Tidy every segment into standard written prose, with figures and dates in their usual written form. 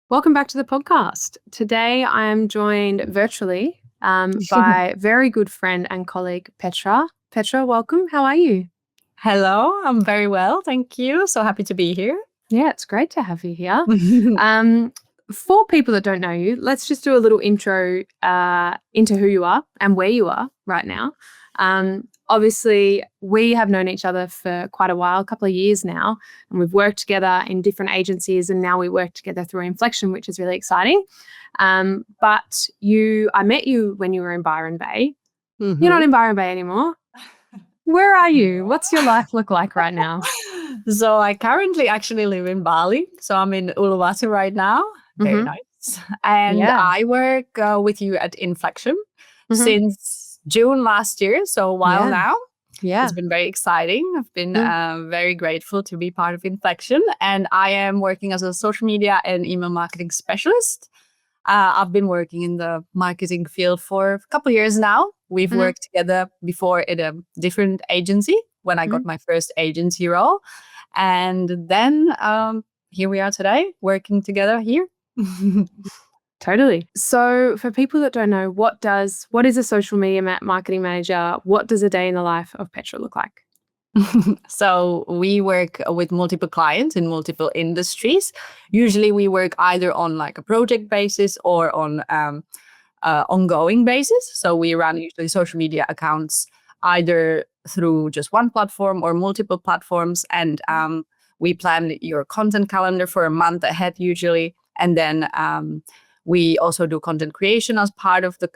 Welcome back to the podcast. Today I am joined virtually by very good friend and colleague Petra. Petra, welcome. How are you? Hello, I'm very well. Thank you. So happy to be here. Yeah, it's great to have you here. For people that don't know you, let's just do a little intro into who you are and where you are right now. Obviously, we have known each other for quite a while, a couple of years now, and we've worked together in different agencies, and now we work together through Inflection, which is really exciting. But I met you when you were in Byron Bay. You're not in Byron Bay anymore. Where are you? What's your life look like right now? So I currently actually live in Bali. So I'm in Uluwatu right now. Very nice. And I work with you at Inflection since June last year. So a while now. Yeah. It's been very exciting. I've been very grateful to be part of Inflection. And I am working as a social media and email marketing specialist. I've been working in the marketing field for a couple of years now. We've worked together before in a different agency when I got my first agency role. And then here we are today working together here. Totally. So for people that don't know, what is a social media marketing manager? What does a day in the life of Petra look like? So we work with multiple clients in multiple industries. Usually we work either on like a project basis or on ongoing basis. So we run usually social media accounts either through just one platform or multiple platforms. And we plan your content calendar for a month ahead usually. And then we also do content creation as part of the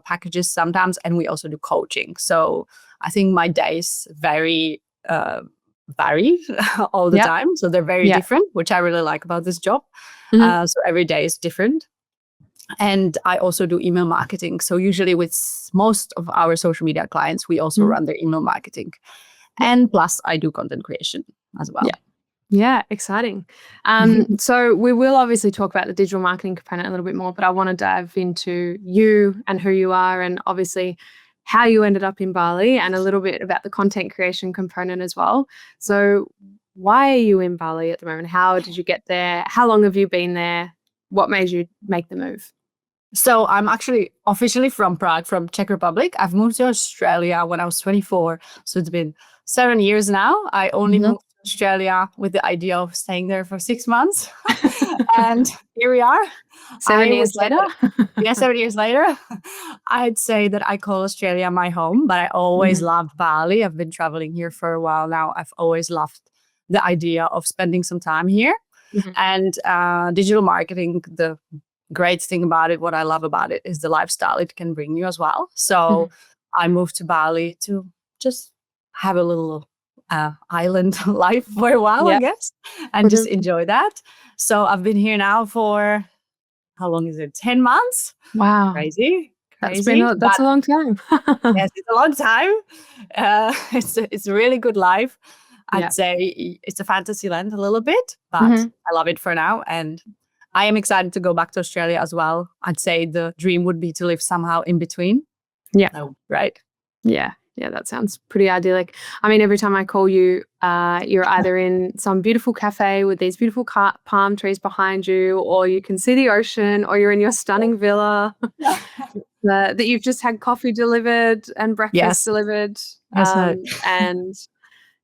packages sometimes. And we also do coaching. So I think my days vary all the time. So they're very different, which I really like about this job. So every day is different. And I also do email marketing. So usually with most of our social media clients, we also run their email marketing. And plus I do content creation as well. Yeah, exciting. So we will obviously talk about the digital marketing component a little bit more, but I want to dive into you and who you are and obviously how you ended up in Bali and a little bit about the content creation component as well. So why are you in Bali at the moment? How did you get there? How long have you been there? What made you make the move? So I'm actually officially from Prague, from Czech Republic. I've moved to Australia when I was 24. So it's been 7 years now. I only moved to Australia with the idea of staying there for 6 months. And here we are. 7 years later? 7 years later. I'd say that I call Australia my home, but I always loved Bali. I've been traveling here for a while now. I've always loved the idea of spending some time here. And digital marketing, the great thing about it, what I love about it, is the lifestyle it can bring you as well. So I moved to Bali to just have a little island life for a while, I guess, and just enjoy that. So I've been here now for, how long is it? 10 months. Wow. Crazy. That's a long time. Yes, it's a long time. It's a really good life. I'd say it's a fantasy land a little bit, but I love it for now. And I am excited to go back to Australia as well. I'd say the dream would be to live somehow in between. Yeah. Oh, right. Yeah. Yeah, that sounds pretty idyllic. I mean, every time I call you, you're either in some beautiful cafe with these beautiful palm trees behind you, or you can see the ocean, or you're in your stunning villa that you've just had coffee delivered and breakfast delivered. And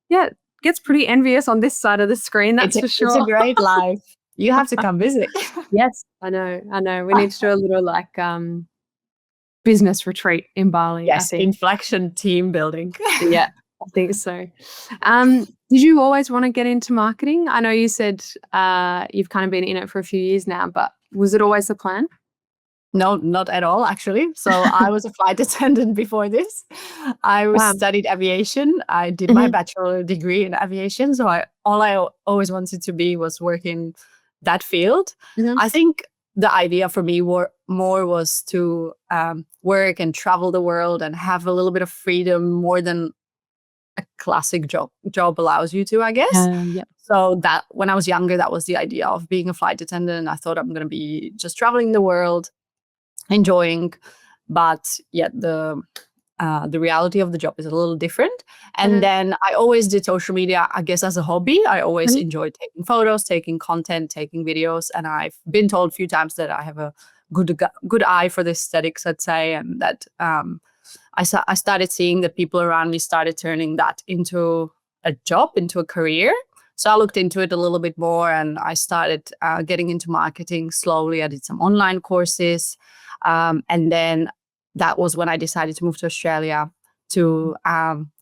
yeah, it gets pretty envious on this side of the screen, that's for sure. It's a great life. You have to come visit. Yes, I know. We need to do a little business retreat in Bali. Yes, I think. Inflection team building. Yeah, I think so. Did you always want to get into marketing? I know you said you've kind of been in it for a few years now, but was it always the plan? No, not at all, actually. So I was a flight attendant before this. I studied aviation. I did my bachelor degree in aviation. So all I always wanted to be was work in that field. I think the idea for me more was to work and travel the world and have a little bit of freedom more than a classic job allows you to, I guess. So that when I was younger, that was the idea of being a flight attendant. I thought I'm going to be just traveling the world, enjoying, but yet the the reality of the job is a little different. And then I always did social media, I guess, as a hobby. I always enjoyed taking photos, taking content, taking videos. And I've been told a few times that I have a good eye for the aesthetics, I'd say. And that I started seeing that people around me started turning that into a job, into a career. So I looked into it a little bit more, and I started getting into marketing slowly. I did some online courses. And then that was when I decided to move to Australia to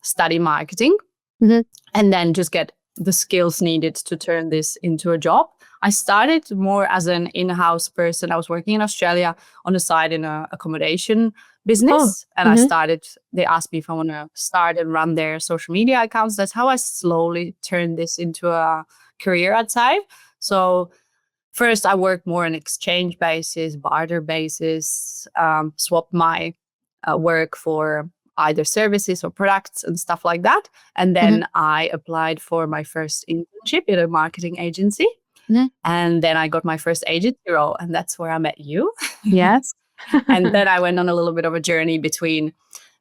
study marketing and then just get the skills needed to turn this into a job. I started more as an in-house person. I was working in Australia on the side in an accommodation business. They asked me if I want to start and run their social media accounts. That's how I slowly turned this into a career outside. So first, I worked more on exchange basis, barter basis, swapped my work for either services or products and stuff like that. And then I applied for my first internship in a marketing agency. And then I got my first agency role, and that's where I met you. Yes. And then I went on a little bit of a journey between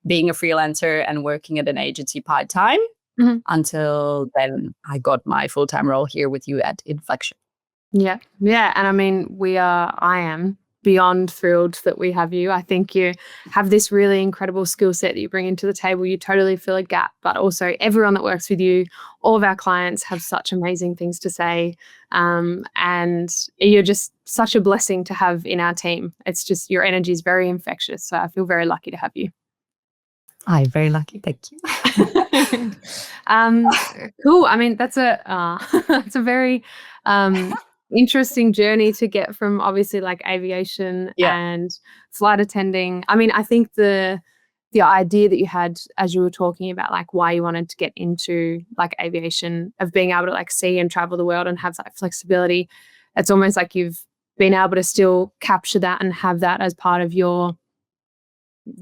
being a freelancer and working at an agency part-time until then I got my full-time role here with you at Inflection. Yeah. Yeah. And I mean, I am beyond thrilled that we have you. I think you have this really incredible skill set that you bring into the table. You totally fill a gap, but also everyone that works with you, all of our clients have such amazing things to say. And you're just such a blessing to have in our team. It's just, your energy is very infectious. So I feel very lucky to have you. I'm very lucky. Thank you. Cool. I mean, that's it's a very interesting journey to get from obviously like aviation and flight attending. I mean, I think the idea that you had as you were talking about like why you wanted to get into like aviation, of being able to like see and travel the world and have that flexibility, it's almost like you've been able to still capture that and have that as part of your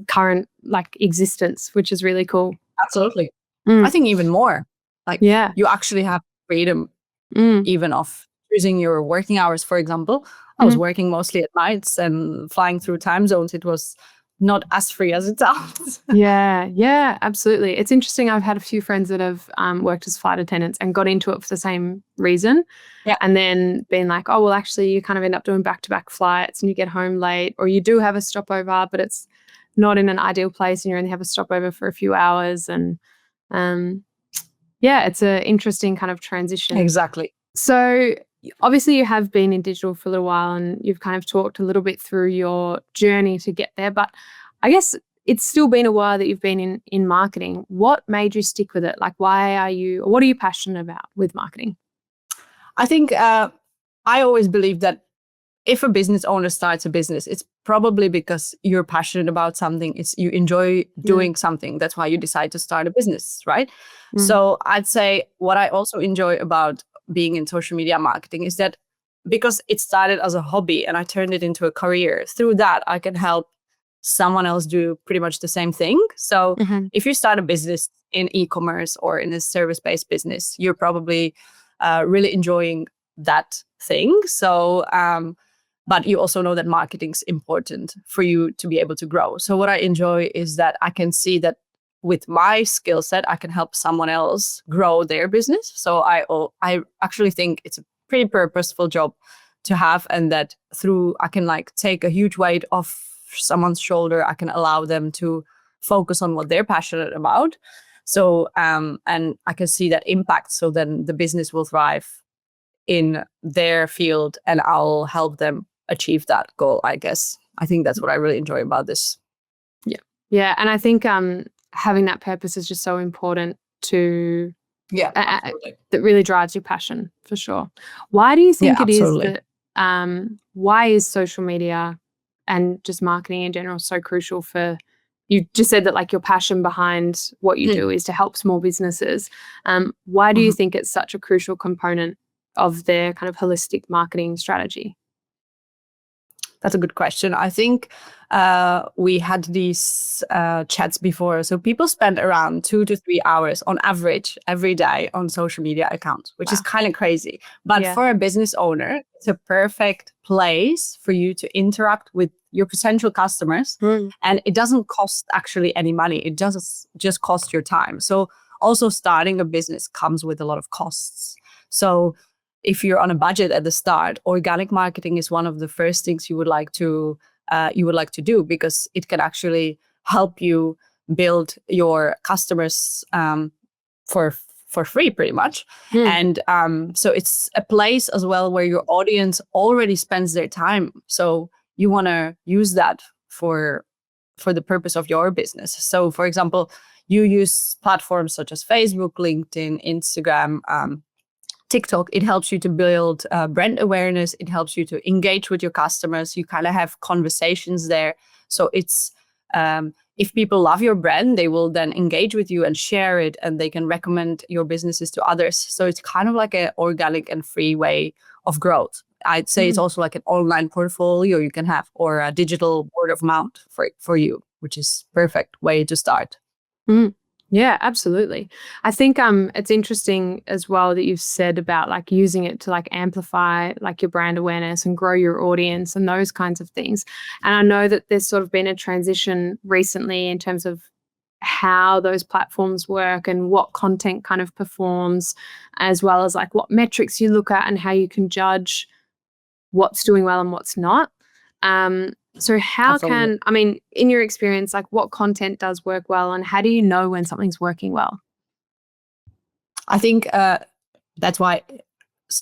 current like existence, which is really cool. Absolutely. I think even more like you actually have freedom even of choosing your working hours. For example, I was working mostly at nights and flying through time zones. It was not as free as it sounds. Yeah, absolutely. It's interesting. I've had a few friends that have worked as flight attendants and got into it for the same reason. And then been like, oh, well, actually, you kind of end up doing back-to-back flights and you get home late, or you do have a stopover, but it's not in an ideal place and you only have a stopover for a few hours. And it's an interesting kind of transition. Exactly. So obviously you have been in digital for a little while and you've kind of talked a little bit through your journey to get there, but I guess it's still been a while that you've been in marketing. What made you stick with it? Like, what are you passionate about with marketing? I think I always believe that if a business owner starts a business, it's probably because you're passionate about something. You enjoy doing something. That's why you decide to start a business, right? So I'd say what I also enjoy about being in social media marketing is that because it started as a hobby and I turned it into a career, through that I can help someone else do pretty much the same thing. So if you start a business in e-commerce or in a service-based business, you're probably really enjoying that thing. So but you also know that marketing's important for you to be able to grow. So what I enjoy is that I can see that with my skill set, I can help someone else grow their business. So I actually think it's a pretty purposeful job to have, and that through I can like take a huge weight off someone's shoulder. I can allow them to focus on what they're passionate about. So and I can see that impact. So then the business will thrive in their field, and I'll help them achieve that goal, I guess. I think that's what I really enjoy about this. Yeah. And I think having that purpose is just so important to that really drives your passion, for sure. Why do you think it is that why is social media and just marketing in general so crucial for you? Just said that like your passion behind what you do is to help small businesses. Why do you think it's such a crucial component of their kind of holistic marketing strategy? That's a good question. I think we had these chats before. So people spend around 2 to 3 hours on average every day on social media accounts, which is kind of crazy. But for a business owner, it's a perfect place for you to interact with your potential customers, Mm. and it doesn't cost actually any money. It just cost your time. So also starting a business comes with a lot of costs. So if you're on a budget at the start, organic marketing is one of the first things you would like to do, because it can actually help you build your customers for free, pretty much. Mm. And so it's a place as well where your audience already spends their time. So you want to use that for the purpose of your business. So, for example, you use platforms such as Facebook, LinkedIn, Instagram, TikTok. It helps you to build brand awareness. It helps you to engage with your customers. You kind of have conversations there. So it's if people love your brand, they will then engage with you and share it, and they can recommend your businesses to others. So it's kind of like an organic and free way of growth. I'd say it's also like an online portfolio you can have, or a digital word of mouth for you, which is perfect way to start. Mm. Yeah, absolutely. I think it's interesting as well that you've said about like using it to like amplify like your brand awareness and grow your audience and those kinds of things. And I know that there's sort of been a transition recently in terms of how those platforms work and what content kind of performs, as well as like what metrics you look at and how you can judge what's doing well and what's not. So how Absolutely. can, I mean, in your experience, like what content does work well and how do you know when something's working well? I think that's why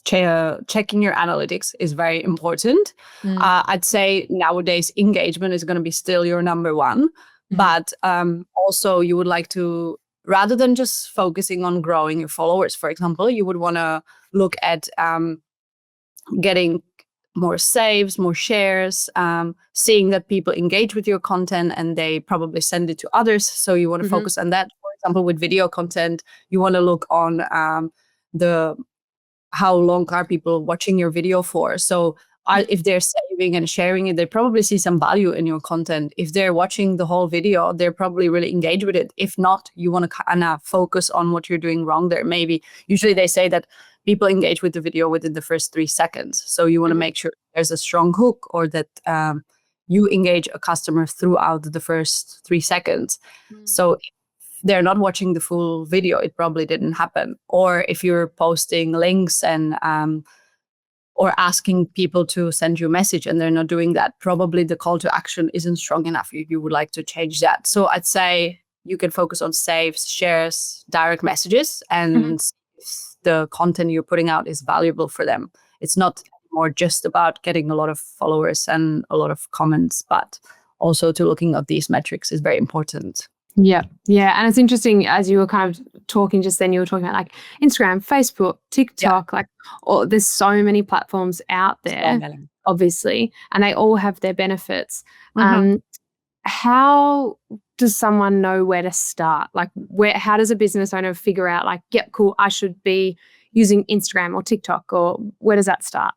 checking your analytics is very important. Mm. I'd say nowadays engagement is going to be still your number one, but also you would like to, rather than just focusing on growing your followers, for example, you would want to look at getting more saves, more shares, seeing that people engage with your content and they probably send it to others. So you want to focus on that. For example, with video content, you want to look on the how long are people watching your video for. So if they're saving and sharing it, they probably see some value in your content. If they're watching the whole video, they're probably really engaged with it. If not, you want to kind of focus on what you're doing wrong there. Maybe usually they say that people engage with the video within the first 3 seconds. So you want to make sure there's a strong hook, or that you engage a customer throughout the first 3 seconds. So if they're not watching the full video, it probably didn't happen. Or if you're posting links and or asking people to send you a message and they're not doing that, probably the call to action isn't strong enough. You would like to change that. So I'd say you can focus on saves, shares, direct messages, and if the content you're putting out is valuable for them. It's not more just about getting a lot of followers and a lot of comments, but also to looking at these metrics is very important. Yeah. Yeah. And it's interesting, as you were kind of talking just then, you were talking about like Instagram, Facebook, TikTok, like there's so many platforms out there, obviously, and they all have their benefits. How does someone know where to start? Like how does a business owner figure out like, yep, cool, I should be using Instagram or TikTok, or where does that start?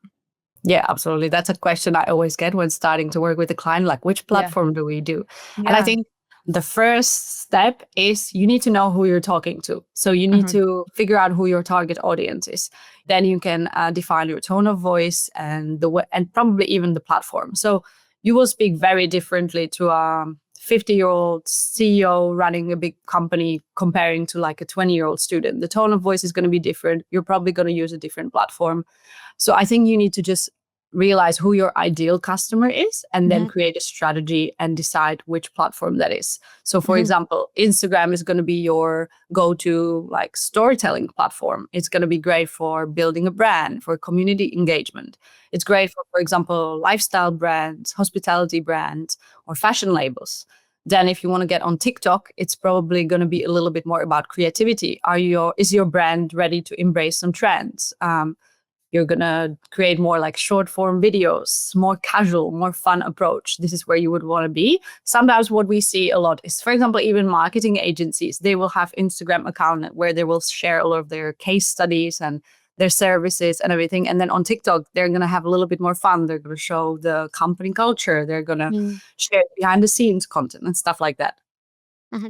Yeah, absolutely. That's a question I always get when starting to work with a client, like which platform do we do? And I think the first step is you need to know who you're talking to. So you need to figure out who your target audience is. Then you can define your tone of voice and and probably even the platform. So you will speak very differently to a 50-year-old CEO running a big company comparing to like a 20-year-old student. The tone of voice is going to be different. You're probably going to use a different platform. So I think you need to just realize who your ideal customer is and then create a strategy and decide which platform that is. So for example, Instagram is going to be your go-to like storytelling platform. It's going to be great for building a brand, for community engagement. It's great for example, lifestyle brands, hospitality brands, or fashion labels. Then if you want to get on TikTok, it's probably going to be a little bit more about creativity. Is your brand ready to embrace some trends? You're going to create more like short form videos, more casual, more fun approach. This is where you would want to be. Sometimes what we see a lot is, for example, even marketing agencies, they will have Instagram account where they will share all of their case studies and their services and everything. And then on TikTok, they're going to have a little bit more fun. They're going to show the company culture. They're going to share behind the scenes content and stuff like that.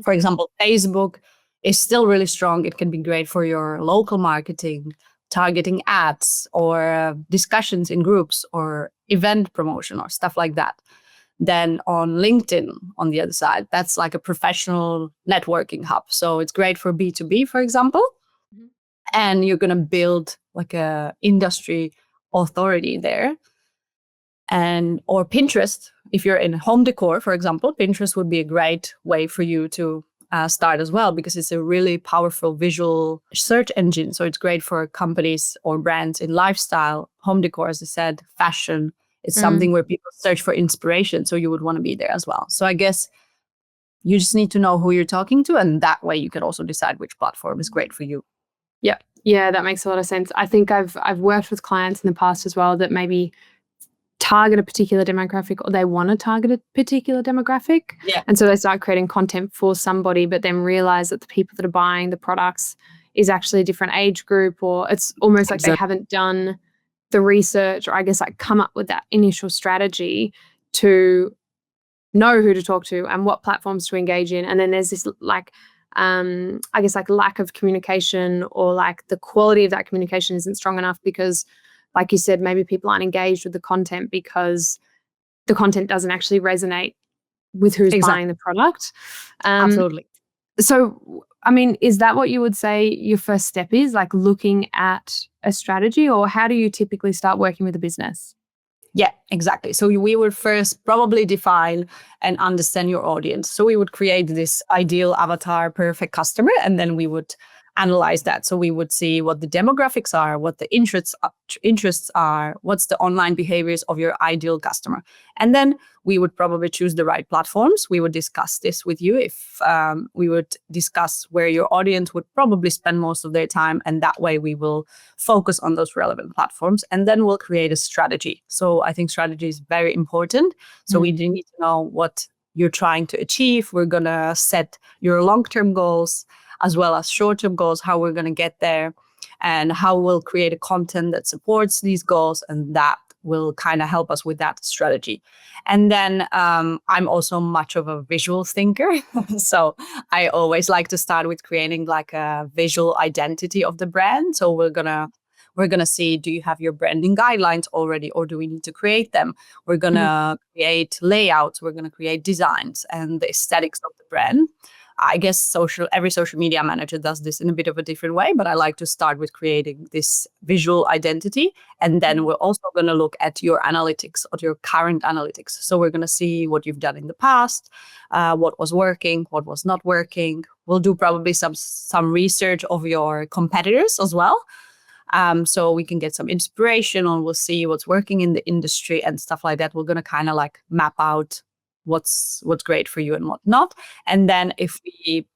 For example, Facebook is still really strong. It can be great for your local marketing, targeting ads, or discussions in groups, or event promotion, or stuff like that. Then on LinkedIn, on the other side, that's like a professional networking hub. So it's great for B2B, for example. Mhm. And you're going to build like a industry authority there. And or Pinterest, if you're in home decor, for example, Pinterest would be a great way for you to start as well, because it's a really powerful visual search engine. So it's great for companies or brands in lifestyle, home decor, as I said, fashion. It's something where people search for inspiration. So you would want to be there as well. So I guess you just need to know who you're talking to, and that way you can also decide which platform is great for you. Yeah. Yeah, that makes a lot of sense. I think I've worked with clients in the past as well that maybe target a particular demographic, or they want to target a particular demographic. Yeah. And so they start creating content for somebody, but then realize that the people that are buying the products is actually a different age group, or it's almost like they haven't done the research, or I guess like come up with that initial strategy to know who to talk to and what platforms to engage in. And then there's this like, I guess like lack of communication, or like the quality of that communication isn't strong enough because, like you said, maybe people aren't engaged with the content because the content doesn't actually resonate with who's buying the product. Absolutely. So, I mean, is that what you would say your first step is, like looking at a strategy, or how do you typically start working with a business? Yeah, exactly. So we would first probably define and understand your audience. So we would create this ideal avatar, perfect customer, and then we would analyze that. So we would see what the demographics are, what the interests are, what's the online behaviors of your ideal customer. And then we would probably choose the right platforms. We would discuss this with you. If we would discuss where your audience would probably spend most of their time, and that way we will focus on those relevant platforms, and then we'll create a strategy. So I think strategy is very important. So we do need to know what you're trying to achieve. We're going to set your long-term goals as well as short-term goals, how we're going to get there, and how we'll create a content that supports these goals, and that will kind of help us with that strategy. And then I'm also much of a visual thinker. So I always like to start with creating like a visual identity of the brand. So we're gonna see, do you have your branding guidelines already, or do we need to create them? We're gonna create layouts, we're gonna create designs and the aesthetics of the brand. I guess every social media manager does this in a bit of a different way, but I like to start with creating this visual identity. And then we're also going to look at your analytics, or your current analytics. So we're going to see what you've done in the past, what was working, what was not working. We'll do probably some research of your competitors as well. So we can get some inspiration on, we'll see what's working in the industry and stuff like that. We're going to kind of like map out what's great for you and what not. And then if we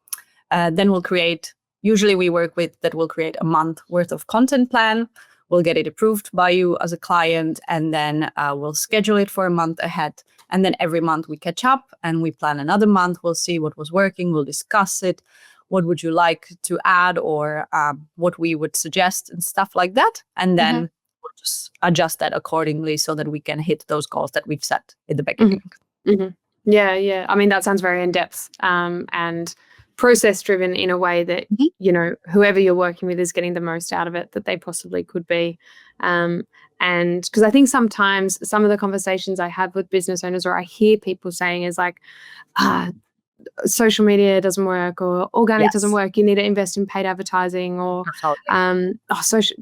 then we'll create, usually we work with that, we'll create a month worth of content plan. We'll get it approved by you as a client, and then we'll schedule it for a month ahead. And then every month we catch up and we plan another month. We'll see what was working, we'll discuss it, what would you like to add, or what we would suggest and stuff like that. And then we'll just adjust that accordingly so that we can hit those goals that we've set in the beginning. Yeah, yeah. I mean, that sounds very in-depth and process-driven in a way that, you know, whoever you're working with is getting the most out of it that they possibly could be. And because I think sometimes some of the conversations I have with business owners, or I hear people saying, is like, social media doesn't work, or organic doesn't work. You need to invest in paid advertising, or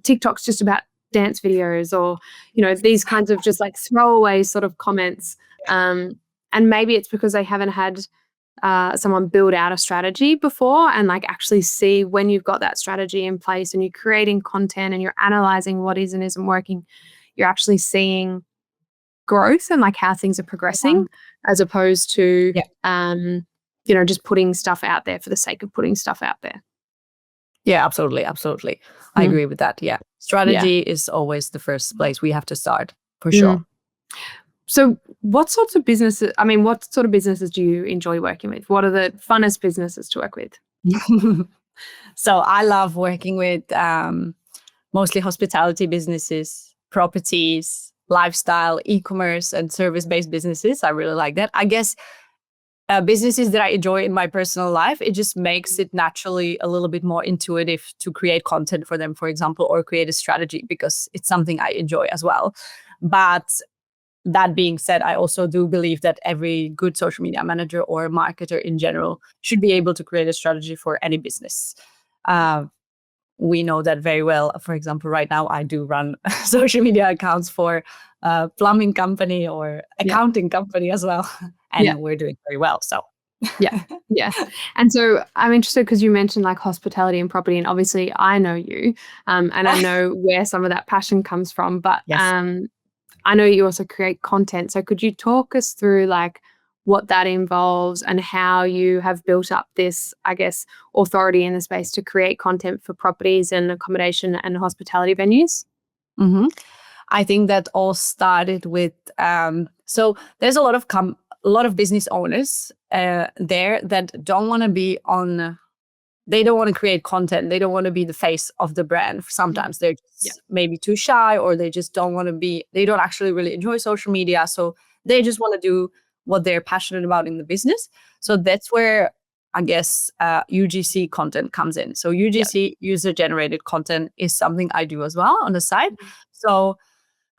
TikTok's just about dance videos, or, you know, these kinds of just like throwaway sort of comments. And maybe it's because they haven't had someone build out a strategy before, and like actually see when you've got that strategy in place and you're creating content and you're analyzing what is and isn't working, you're actually seeing growth and like how things are progressing, as opposed to, you know, just putting stuff out there for the sake of putting stuff out there. Yeah, absolutely. Absolutely. I agree with that. Yeah. Strategy is always the first place we have to start, for sure. So what sort of businesses do you enjoy working with? What are the funnest businesses to work with? So I love working with mostly hospitality businesses, properties, lifestyle, e-commerce, and service-based businesses. I really like that. I guess businesses that I enjoy in my personal life, it just makes it naturally a little bit more intuitive to create content for them, for example, or create a strategy, because it's something I enjoy as well. But that being said, I also do believe that every good social media manager or marketer in general should be able to create a strategy for any business. We know that very well. For example, right now I do run social media accounts for a plumbing company or accounting company as well. And we're doing very well. So yeah. And so I'm interested because you mentioned like hospitality and property, and obviously I know you, and I know where some of that passion comes from. But Yes. I know you also create content. So could you talk us through like what that involves and how you have built up this, I guess, authority in the space to create content for properties and accommodation and hospitality venues? Mm-hmm. I think that all started with so there's a lot of business owners there that don't want to be on. They don't want to create content. They don't want to be the face of the brand. Sometimes they're just maybe too shy, or they just don't want to be. They don't actually really enjoy social media, so they just want to do what they're passionate about in the business. So that's where I guess UGC content comes in. So UGC, user generated content, is something I do as well on the side. So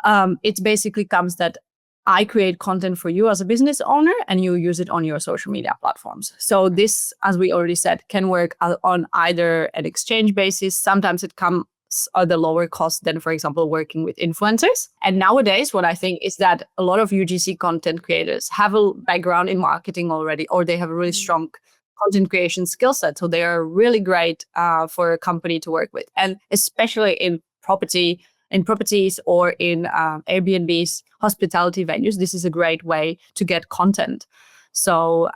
it basically comes that I create content for you as a business owner and you use it on your social media platforms. So this, as we already said, can work on either an exchange basis. Sometimes it comes at a lower cost than, for example, working with influencers. And nowadays, what I think is that a lot of UGC content creators have a background in marketing already, or they have a really strong content creation skill set. So they are really great for a company to work with. And especially in properties or in Airbnbs, hospitality venues, this is a great way to get content. So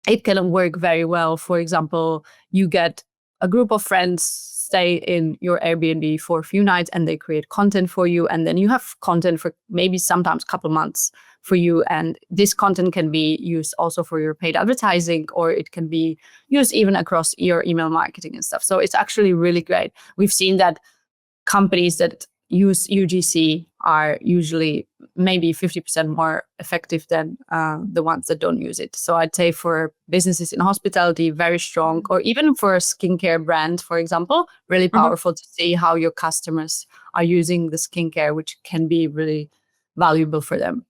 it can work very well. For example, you get a group of friends stay in your Airbnb for a few nights and they create content for you. And then you have content for maybe sometimes a couple months for you. And this content can be used also for your paid advertising, or it can be used even across your email marketing and stuff. So it's actually really great. We've seen that companies that use UGC are usually maybe 50% more effective than the ones that don't use it. So I'd say for businesses in hospitality, very strong, or even for a skincare brand, for example, really powerful to see how your customers are using the skincare, which can be really valuable for them.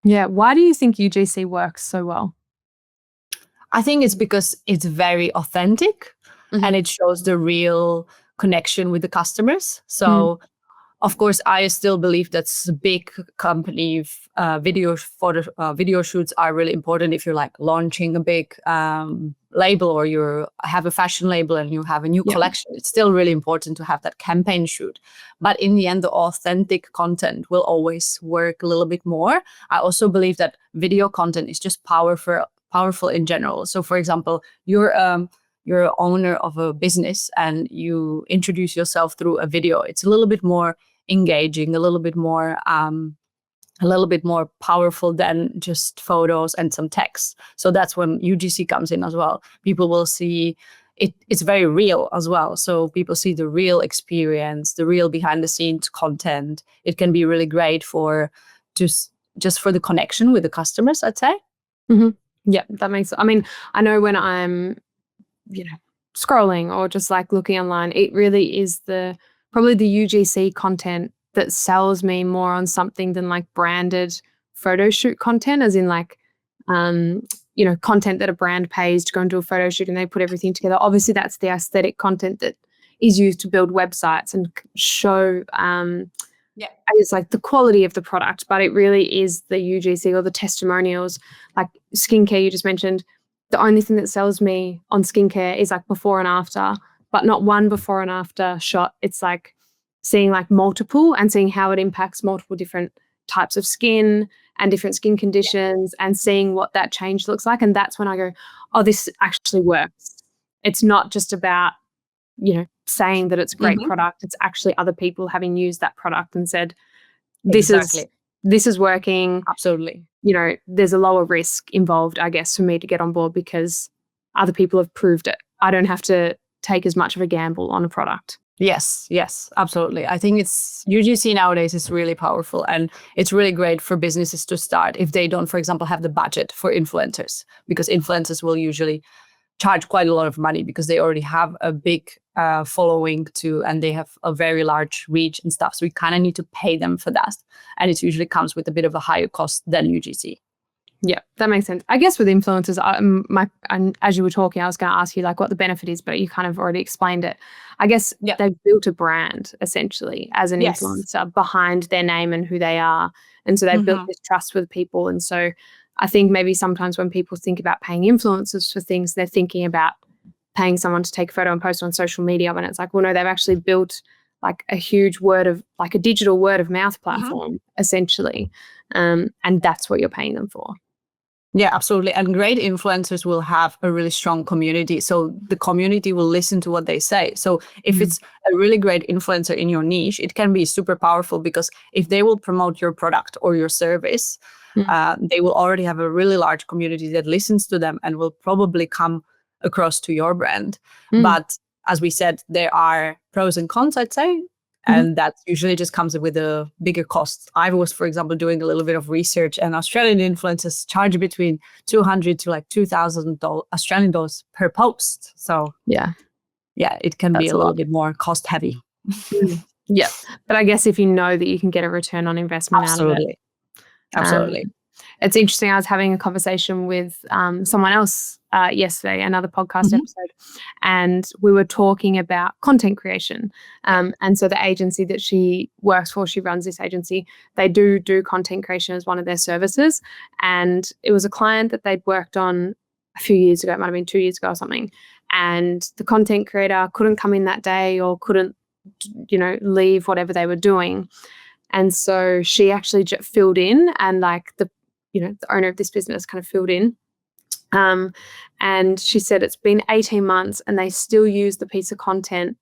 Yeah. Why do you think UGC works so well? I think it's because it's very authentic and it shows the real connection with the customers. So, of course, I still believe that big company video shoots are really important if you're like launching a big label, or you have a fashion label and you have a new collection. It's still really important to have that campaign shoot. But in the end, the authentic content will always work a little bit more. I also believe that video content is just powerful in general. So, for example, you're an owner of a business and you introduce yourself through a video. It's a little bit more engaging, a little bit more powerful than just photos and some text. So that's when UGC comes in as well. People will see it's very real as well. So people see the real experience, the real behind the scenes content. It can be really great for just for the connection with the customers, I'd say. Yeah, that makes. I mean, I know when I'm, scrolling or just like looking online, it really is probably the UGC content that sells me more on something than like branded photo shoot content, as in like, content that a brand pays to go into a photo shoot and they put everything together. Obviously, that's the aesthetic content that is used to build websites and show. It's like the quality of the product, but it really is the UGC or the testimonials, like skincare you just mentioned. The only thing that sells me on skincare is like before and after, but not one before and after shot. It's like seeing like multiple and seeing how it impacts multiple different types of skin and different skin conditions and seeing what that change looks like. And that's when I go, oh, this actually works. It's not just about, saying that it's a great product. It's actually other people having used that product and said, this is working. Absolutely. There's a lower risk involved, I guess, for me to get on board because other people have proved it. I don't have to take as much of a gamble on a product. Yes, absolutely. I think UGC nowadays is really powerful, and it's really great for businesses to start if they don't, for example, have the budget for influencers, because influencers will usually charge quite a lot of money because they already have a big following too, and they have a very large reach and stuff. So we kind of need to pay them for that. And it usually comes with a bit of a higher cost than UGC. Yeah, that makes sense. I guess with influencers, and as you were talking, I was going to ask you like what the benefit is, but you kind of already explained it. I guess they've built a brand essentially as an influencer behind their name and who they are. And so they've built this trust with people. And so I think maybe sometimes when people think about paying influencers for things, they're thinking about paying someone to take a photo and post on social media, when it's like, well, no, they've actually built like a huge a digital word of mouth platform essentially. And that's what you're paying them for. Yeah, absolutely. And great influencers will have a really strong community. So the community will listen to what they say. So if it's a really great influencer in your niche, it can be super powerful, because if they will promote your product or your service, they will already have a really large community that listens to them and will probably come across to your brand. But as we said, there are pros and cons, I'd say. And that usually just comes with a bigger cost. I was, for example, doing a little bit of research, and Australian influencers charge between 200 to like 2,000 Australian dollars per post. So yeah, it can be a little bit more cost heavy. Yeah, but I guess if you know that you can get a return on investment out of it. Absolutely. It's interesting. I was having a conversation with someone else yesterday, another podcast episode, and we were talking about content creation. And so the agency that she works for, she runs this agency, they do content creation as one of their services. And it was a client that they'd worked on a few years ago. It might have been 2 years ago or something. And the content creator couldn't come in that day or couldn't, leave whatever they were doing. And so she actually filled in, and like the owner of this business kind of filled in. And she said it's been 18 months and they still use the piece of content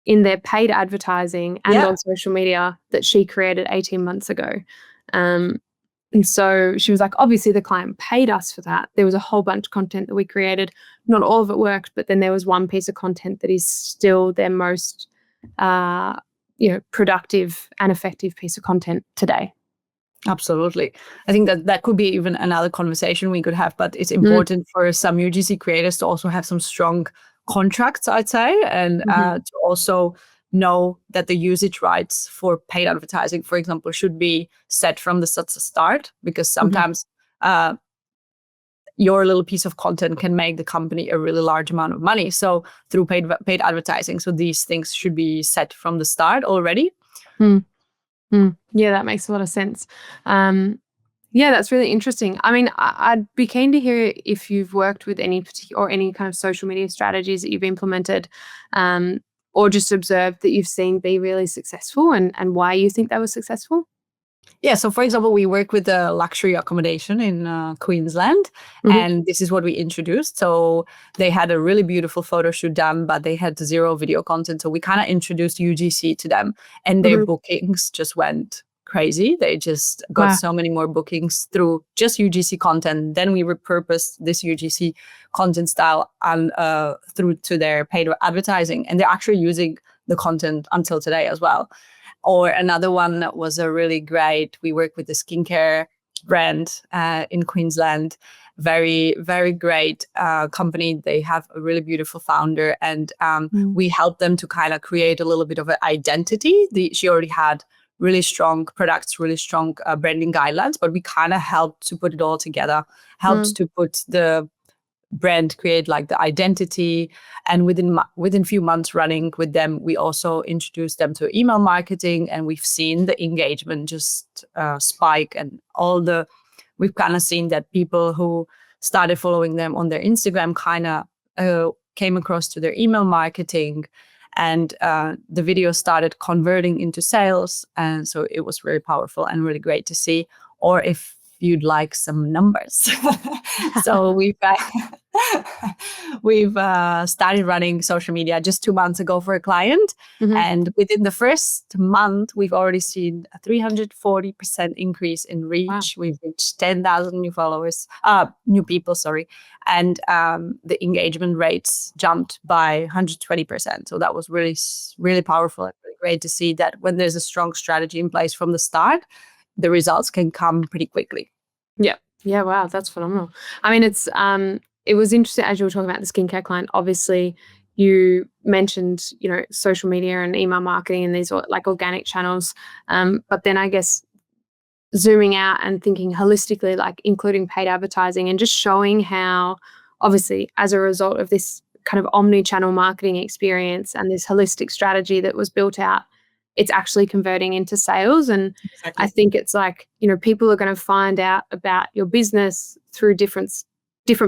in their paid advertising and on social media that she created 18 months ago. And so she was like, obviously the client paid us for that. There was a whole bunch of content that we created. Not all of it worked, but then there was one piece of content that is still their most productive and effective piece of content today. Absolutely. I think that could be even another conversation we could have, but it's important for some UGC creators to also have some strong contracts, I'd say, and to also know that the usage rights for paid advertising, for example, should be set from the start, because sometimes your little piece of content can make the company a really large amount of money. So through paid advertising. So these things should be set from the start already. Yeah, that makes a lot of sense. Yeah, that's really interesting. I mean, I'd be keen to hear if you've worked with any kind of social media strategies that you've implemented, or just observed that you've seen be really successful, and why you think they were successful. Yeah, so for example, we work with a luxury accommodation in Queensland, and this is what we introduced. So they had a really beautiful photo shoot done, but they had 0 video content. So we kind of introduced UGC to them, and their bookings just went crazy. They just got so many more bookings through just UGC content. Then we repurposed this UGC content style and through to their paid advertising, and they're actually using the content until today as well. Or another one that was a really great, we work with the skincare brand in Queensland. Very, very great company. They have a really beautiful founder, and we helped them to kind of create a little bit of an identity. She already had really strong products, really strong branding guidelines, but we kind of helped to put it all together, helped to put the brand, create like the identity, and within few months running with them, we also introduced them to email marketing, and we've seen the engagement just spike, and we've kind of seen that people who started following them on their Instagram kind of came across to their email marketing, and the video started converting into sales, and so it was very powerful and really great to see. Or if you'd like some numbers. So we've started running social media just 2 months ago for a client. And within the first month, we've already seen a 340% increase in reach. Wow. We've reached 10,000 new people, sorry. And the engagement rates jumped by 120%. So that was really, really powerful and really great to see that when there's a strong strategy in place from the start, the results can come pretty quickly. Yeah. Yeah. Wow. That's phenomenal. I mean, it's it was interesting as you were talking about the skincare client. Obviously, you mentioned, social media and email marketing and these like organic channels. But then I guess zooming out and thinking holistically, like including paid advertising and just showing how, obviously, as a result of this kind of omni-channel marketing experience and this holistic strategy that was built out, it's actually converting into sales. And Exactly. I think it's like, people are going to find out about your business through different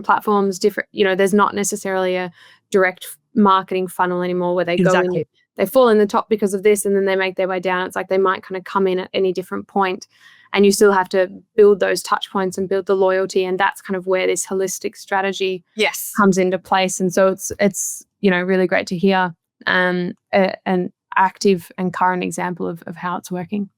platforms, there's not necessarily a direct marketing funnel anymore where they go in, they fall in the top because of this, and then they make their way down. It's like they might kind of come in at any different point, and you still have to build those touch points and build the loyalty. And that's kind of where this holistic strategy comes into place. And so it's really great to hear an active and current example of how it's working.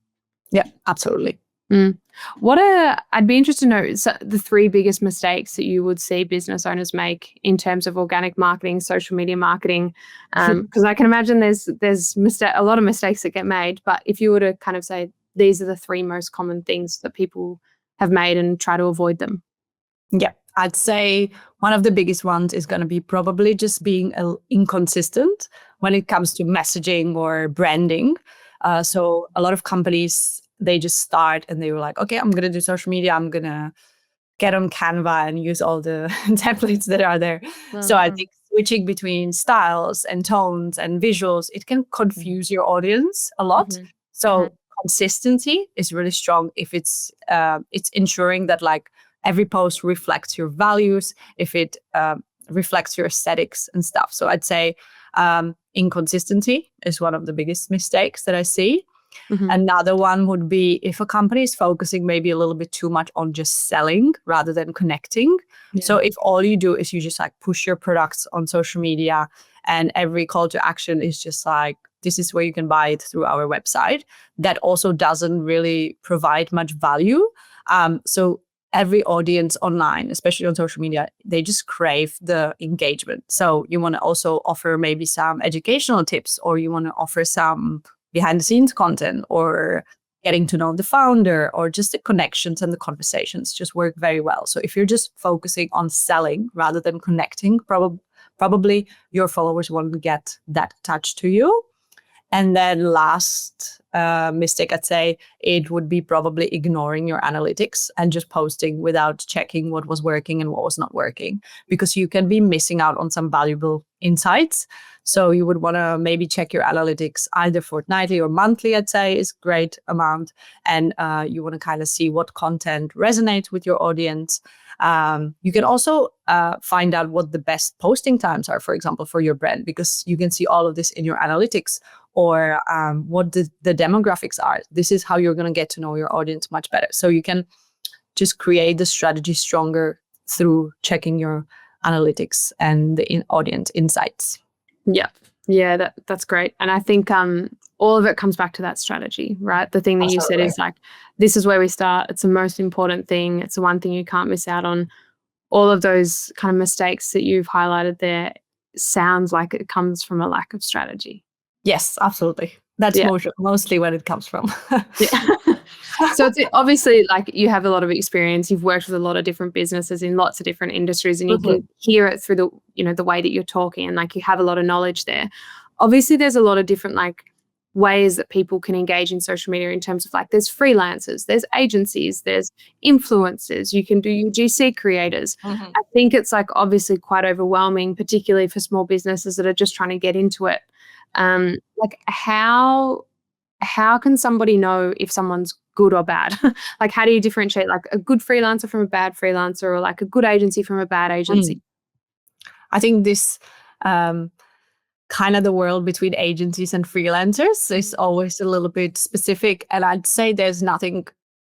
Yeah, absolutely. I'd be interested to know the 3 biggest mistakes that you would see business owners make in terms of organic marketing, social media marketing, because I can imagine there's a lot of mistakes that get made. But if you were to kind of say these are the 3 most common things that people have made and try to avoid them. Yeah, I'd say one of the biggest ones is going to be probably just being inconsistent when it comes to messaging or branding. So a lot of companies, they just start and they were like, okay, I'm going to do social media. I'm going to get on Canva and use all the templates that are there. So I think switching between styles and tones and visuals, it can confuse your audience a lot. So consistency is really strong if it's ensuring that like every post reflects your values, if it reflects your aesthetics and stuff. So I'd say inconsistency is one of the biggest mistakes that I see. Another one would be if a company is focusing maybe a little bit too much on just selling rather than connecting. So if all you do is you just like push your products on social media and every call to action is just like, this is where you can buy it through our website, that also doesn't really provide much value. So every audience online, especially on social media, they just crave the engagement. So you want to also offer maybe some educational tips, or you want to offer some behind the scenes content, or getting to know the founder, or just the connections and the conversations just work very well. So if you're just focusing on selling rather than connecting, probably your followers won't get that attached to you. And then last mistake, I'd say it would be probably ignoring your analytics and just posting without checking what was working and what was not working, because you can be missing out on some valuable insights. So you would want to maybe check your analytics either fortnightly or monthly, I'd say is great amount. And you want to kind of see what content resonates with your audience. You can also find out what the best posting times are, for example, for your brand, because you can see all of this in your analytics, or what the demographics are. This is how you're going to get to know your audience much better. So you can just create the strategy stronger through checking your analytics and the audience insights. Yeah, that's great. And I think all of it comes back to that strategy, right? The thing that you said is like, this is where we start. It's the most important thing. It's the one thing you can't miss out on. All of those kind of mistakes that you've highlighted there sounds like it comes from a lack of strategy. Yes, absolutely. That's mostly where it comes from. So it's obviously like you have a lot of experience. You've worked with a lot of different businesses in lots of different industries, and you can hear it through the way that you're talking, and like you have a lot of knowledge there. Obviously, there's a lot of different like ways that people can engage in social media in terms of like there's freelancers, there's agencies, there's influencers, you can do UGC creators. I think it's like obviously quite overwhelming, particularly for small businesses that are just trying to get into it. Like how can somebody know if someone's good or bad? Like how do you differentiate like a good freelancer from a bad freelancer, or like a good agency from a bad agency? I think this kind of the world between agencies and freelancers is always a little bit specific. And I'd say there's nothing,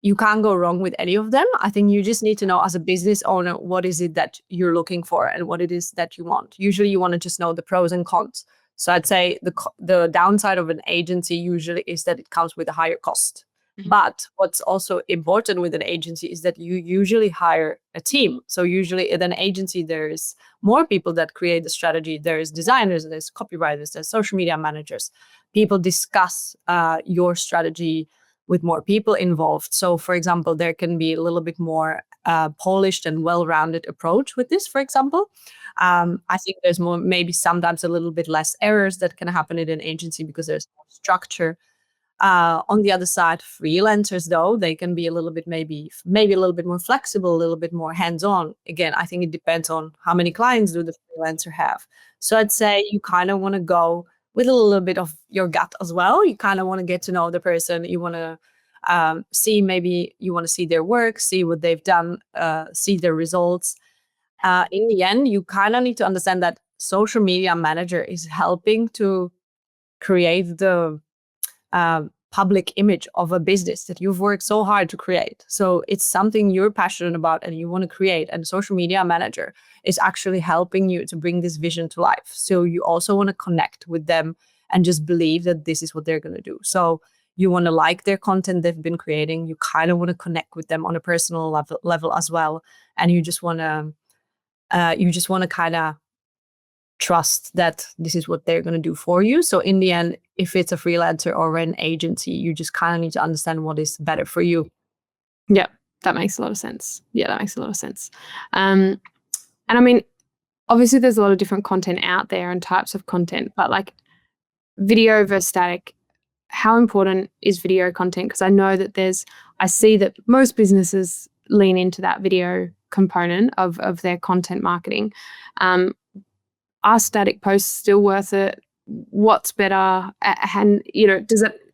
you can't go wrong with any of them. I think you just need to know as a business owner, what is it that you're looking for and what it is that you want. Usually you want to just know the pros and cons. So I'd say the downside of an agency usually is that it comes with a higher cost. But what's also important with an agency is that you usually hire a team. So usually in an agency, there's more people that create the strategy. There's designers, there's copywriters, there's social media managers. People discuss your strategy with more people involved. So for example, there can be a little bit more polished and well-rounded approach with this, for example. I think there's more, maybe sometimes a little bit less errors that can happen in an agency because there's more structure. On the other side, freelancers, though, they can be a little bit, maybe a little bit more flexible, a little bit more hands-on. Again, I think it depends on how many clients do the freelancer have. So I'd say you kind of want to go with a little bit of your gut as well. You kind of want to get to know the person. You want to see, maybe you want to see their work, see what they've done, see their results. In the end, you kind of need to understand that social media manager is helping to create the public image of a business that you've worked so hard to create. So it's something you're passionate about and you want to create. And social media manager is actually helping you to bring this vision to life. So you also want to connect with them and just believe that this is what they're going to do. So you want to like their content they've been creating. You kind of want to connect with them on a personal level as well. And you just want to kind of trust that this is what they're going to do for you. So in the end, if it's a freelancer or an agency, you just kind of need to understand what is better for you. Yeah, that makes a lot of sense. And I mean, obviously there's a lot of different content out there and types of content, but like video versus static, how important is video content? Because I know that I see that most businesses lean into that video component of their content marketing. Are static posts still worth it? What's better? And,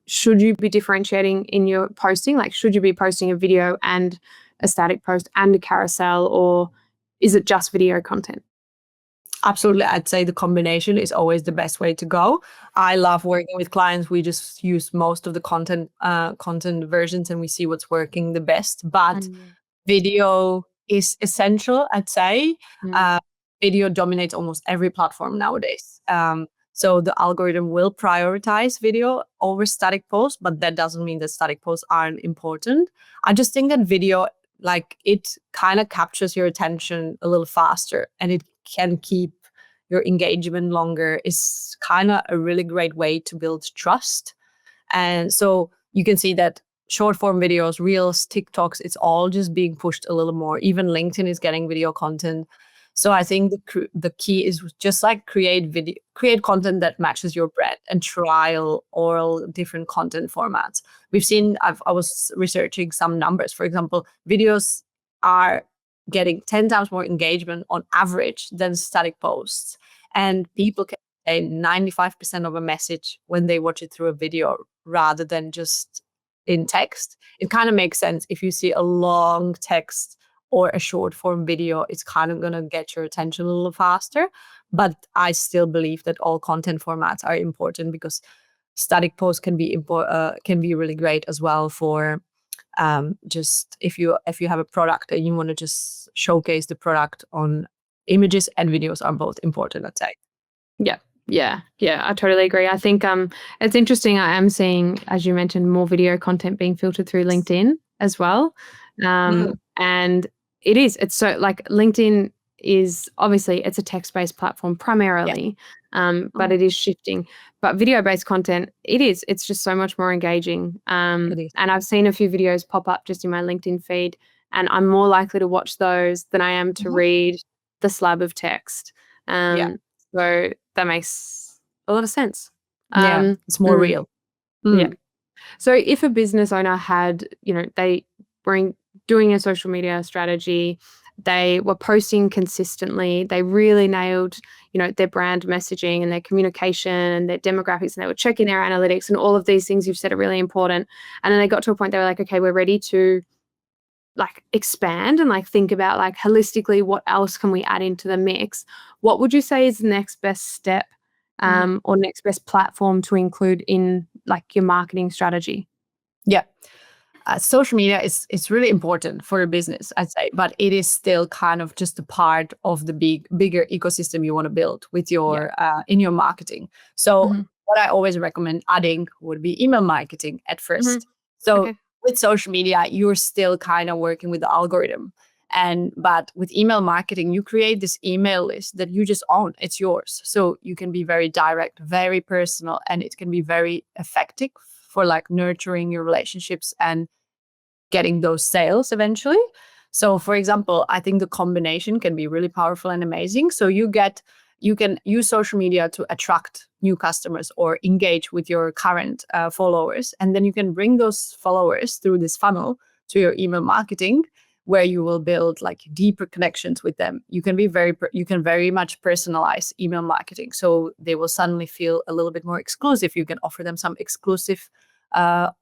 should you be differentiating in your posting? Like, should you be posting a video and a static post and a carousel, or is it just video content? Absolutely. I'd say the combination is always the best way to go. I love working with clients. We just use most of the content versions and we see what's working the best. But video is essential, I'd say. Video dominates almost every platform nowadays. So the algorithm will prioritize video over static posts, but that doesn't mean that static posts aren't important. I just think that video, like, it kind of captures your attention a little faster and it can keep your engagement longer. Is kind of a really great way to build trust. And so you can see that short form videos, Reels, TikToks, it's all just being pushed a little more. Even LinkedIn is getting video content. So I think the key is just like create content that matches your brand and trial all different content formats. We've seen, I was researching some numbers. For example, videos are getting 10 times more engagement on average than static posts. And people can say 95% of a message when they watch it through a video rather than just in text. It kind of makes sense. If you see a long text or a short form video, it's kind of going to get your attention a little faster. But I still believe that all content formats are important because static posts can be really great as well for just if you have a product and you want to just showcase the product on images, and videos are both important, I'd say. Yeah, I totally agree. I think it's interesting. I am seeing, as you mentioned, more video content being filtered through LinkedIn as well. And it's so, like, LinkedIn is obviously, it's a text-based platform primarily, but it is shifting. But video-based content, it's just so much more engaging. And I've seen a few videos pop up just in my LinkedIn feed, and I'm more likely to watch those than I am to read the slab of text. So that makes a lot of sense. It's more real. Yeah. So if a business owner had, they were doing a social media strategy, they were posting consistently, they really nailed, their brand messaging and their communication and their demographics, and they were checking their analytics and all of these things you've said are really important. And then they got to a point they were like, okay, we're ready to like expand and like think about like holistically what else can we add into the mix. What would you say is the next best step or next best platform to include in like your marketing strategy? Social media is really important for a business, I'd say, but it is still kind of just a part of the bigger ecosystem you want to build with your in your marketing. So what I always recommend adding would be email marketing at first. So with social media, you're still kind of working with the algorithm. But with email marketing, you create this email list that you just own. It's yours. So you can be very direct, very personal, and it can be very effective for like nurturing your relationships and getting those sales eventually. So for example, I think the combination can be really powerful and amazing. So you can use social media to attract new customers or engage with your current followers. And then you can bring those followers through this funnel to your email marketing, where you will build like deeper connections with them. You can you can very much personalize email marketing. So they will suddenly feel a little bit more exclusive. You can offer them some exclusive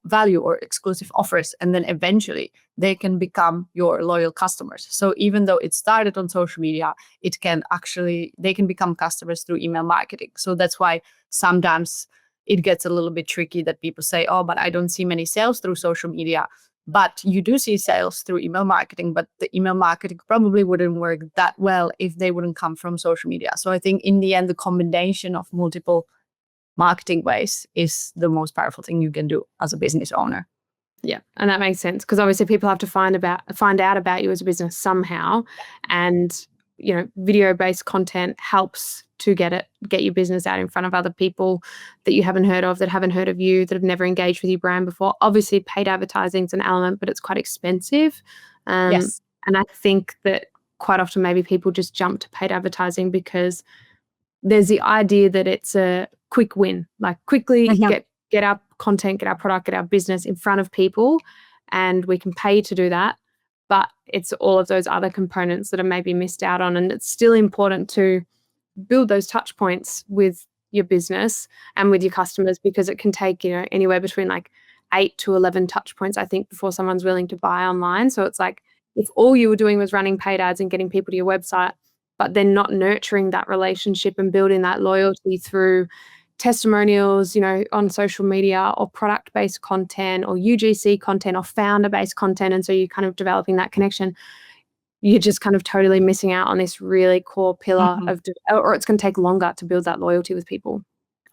value or exclusive offers. And then eventually they can become your loyal customers. So even though it started on social media, they can become customers through email marketing. So that's why sometimes it gets a little bit tricky that people say, oh, but I don't see many sales through social media. But you do see sales through email marketing, but the email marketing probably wouldn't work that well if they wouldn't come from social media. So I think in the end, the combination of multiple marketing ways is the most powerful thing you can do as a business owner. Yeah, and that makes sense, because obviously people have to find out about you as a business somehow, and video-based content helps to get your business out in front of other people that you haven't heard of, that haven't heard of you, that have never engaged with your brand before. Obviously, paid advertising is an element, but it's quite expensive. Yes. And I think that quite often maybe people just jump to paid advertising because there's the idea that it's a quick win, like quickly get our content, get our product, get our business in front of people, and we can pay to do that. But it's all of those other components that are maybe missed out on. And it's still important to build those touch points with your business and with your customers, because it can take, anywhere between like 8 to 11 touch points, I think, before someone's willing to buy online. So it's like, if all you were doing was running paid ads and getting people to your website, but then not nurturing that relationship and building that loyalty through testimonials, on social media, or product-based content, or UGC content, or founder-based content, and so you're kind of developing that connection, you're just kind of totally missing out on this really core pillar or it's going to take longer to build that loyalty with people.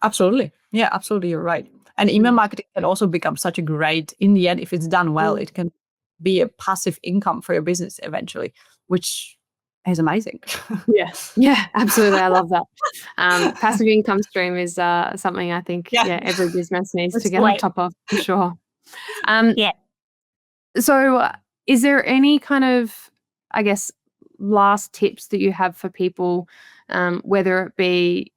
Absolutely. Yeah, absolutely. You're right. And email marketing can also become such a great, in the end, if it's done well, it can be a passive income for your business eventually, which is amazing. Yeah, absolutely. I love that. Passive income stream is something I think every business needs to get on top of, for sure. So is there any kind of, I guess, last tips that you have for people, whether it be,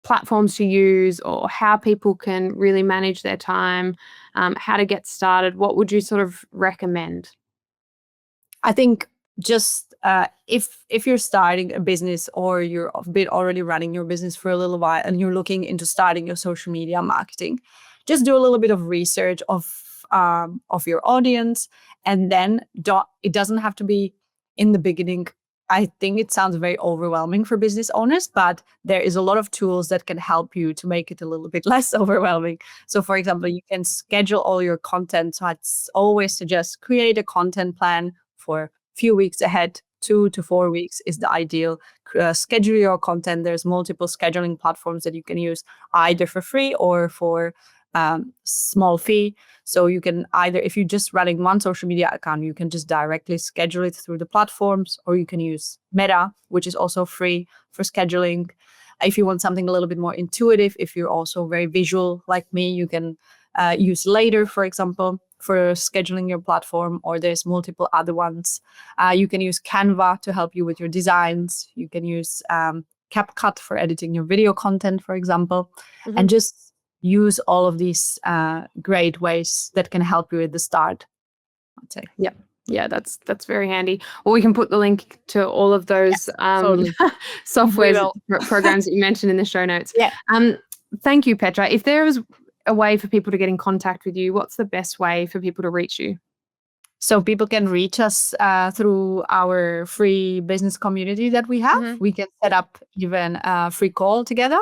platforms to use, or how people can really manage their time, how to get started? What would you sort of recommend? I think just if you're starting a business, or you're already running your business for a little while and you're looking into starting your social media marketing, just do a little bit of research of your audience, and then it doesn't have to be in the beginning. I think it sounds very overwhelming for business owners, but there is a lot of tools that can help you to make it a little bit less overwhelming. So for example, you can schedule all your content. So I'd always suggest create a content plan for a few weeks ahead. 2 to 4 weeks is the ideal. Schedule your content. There's multiple scheduling platforms that you can use, either for free or for small fee. So you can either, if you're just running one social media account, you can just directly schedule it through the platforms, or you can use Meta, which is also free for scheduling. If you want something a little bit more intuitive, if you're also very visual like me, you can use Later, for example, for scheduling your platform, or there's multiple other ones. You can use Canva to help you with your designs. You can use CapCut for editing your video content, for example, and just use all of these great ways that can help you at the start, I'd say. Yeah, that's very handy. Well, we can put the link to all of those softwares, programs that you mentioned in the show notes. Thank you, Petra. If there is a way for people to get in contact with you, what's the best way for people to reach you? So people can reach us through our free business community that we have. We can set up even a free call together.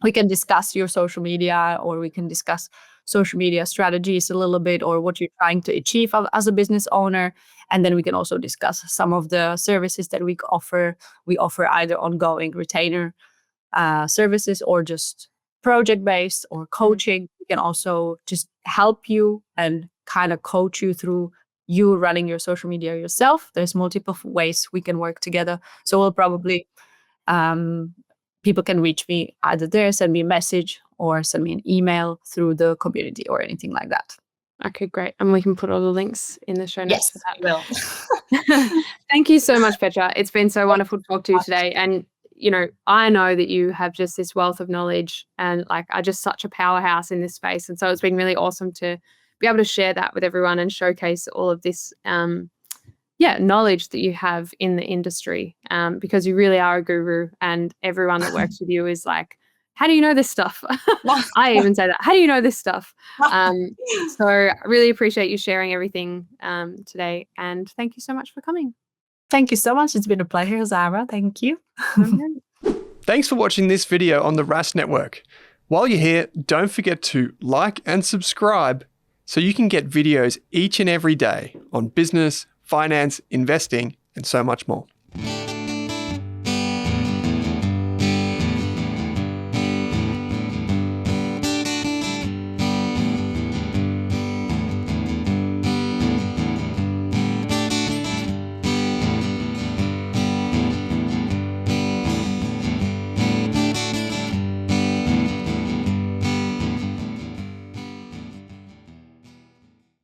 We can discuss your social media, or we can discuss social media strategies a little bit, or what you're trying to achieve as a business owner. And then we can also discuss some of the services that we offer. We offer either ongoing retainer services, or just project-based, or coaching. We can also just help you and kind of coach you through you running your social media yourself. There's multiple ways we can work together. So we'll probably people can reach me either there, send me a message, or send me an email through the community, or anything like that. Okay, great. And we can put all the links in the show notes for Yes, we will. that. Thank you so much, Petra. It's been so wonderful to talk to you today. And, you know, I know that you have just this wealth of knowledge and like are just such a powerhouse in this space. And so it's been really awesome to be able to share that with everyone and showcase all of this knowledge that you have in the industry, because you really are a guru, and everyone that works with you is like, how do you know this stuff? I even say that. How do you know this stuff? So I really appreciate you sharing everything today, and thank you so much for coming. Thank you so much. It's been a pleasure, Zara. Thank you. Thanks for watching this video on the Rask Network. While you're here, don't forget to like and subscribe so you can get videos each and every day on business, finance, investing, and so much more.